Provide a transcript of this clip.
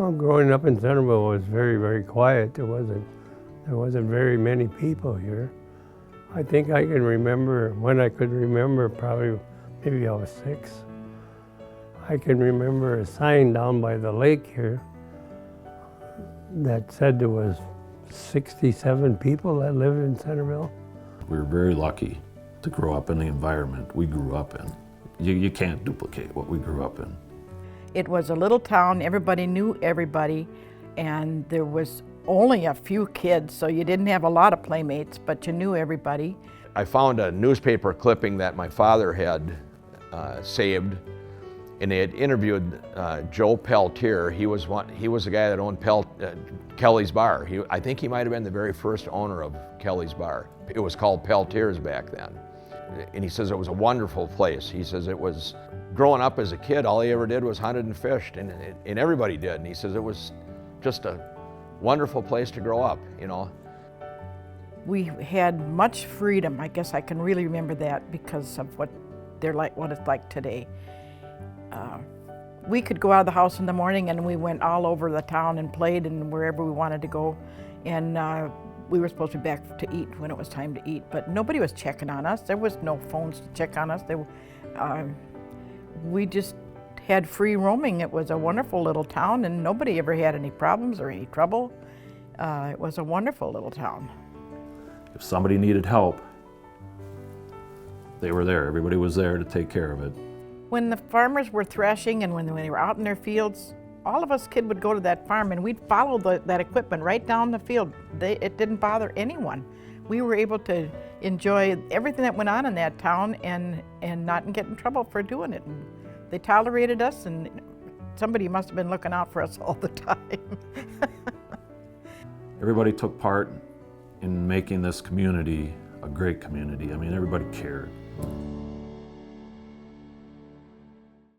Well, growing up in Centerville was very, very quiet. There wasn't very many people here. I think I can remember, when I could remember, probably maybe I was 6. I can remember a sign down by the lake here that said there was 67 people that lived in Centerville. We were very lucky to grow up in the environment we grew up in. You can't duplicate what we grew up in. It was a little town, everybody knew everybody, and there was only a few kids, so you didn't have a lot of playmates, but you knew everybody. I found a newspaper clipping that my father had saved, and they had interviewed Joe Peltier. He was the guy that owned Kelly's Bar. I think he might have been the very first owner of Kelly's Bar. It was called Peltier's back then. And he says it was a wonderful place. He says it was, growing up as a kid, all he ever did was hunted and fished, and everybody did. And he says it was just a wonderful place to grow up, you know. We had much freedom. I guess I can really remember that because of what it's like today. We could go out of the house in the morning and we went all over the town and played and wherever we wanted to go. And we were supposed to be back to eat when it was time to eat, but nobody was checking on us. There was no phones to check on us. We just had free roaming. It was a wonderful little town and nobody ever had any problems or any trouble. It was a wonderful little town. If somebody needed help, they were there. Everybody was there to take care of it. When the farmers were threshing and when they were out in their fields, all of us kids would go to that farm and we'd follow that equipment right down the field. It didn't bother anyone. We were able to enjoy everything that went on in that town and not get in trouble for doing it. And they tolerated us, and somebody must have been looking out for us all the time. Everybody took part in making this community a great community. I mean, everybody cared.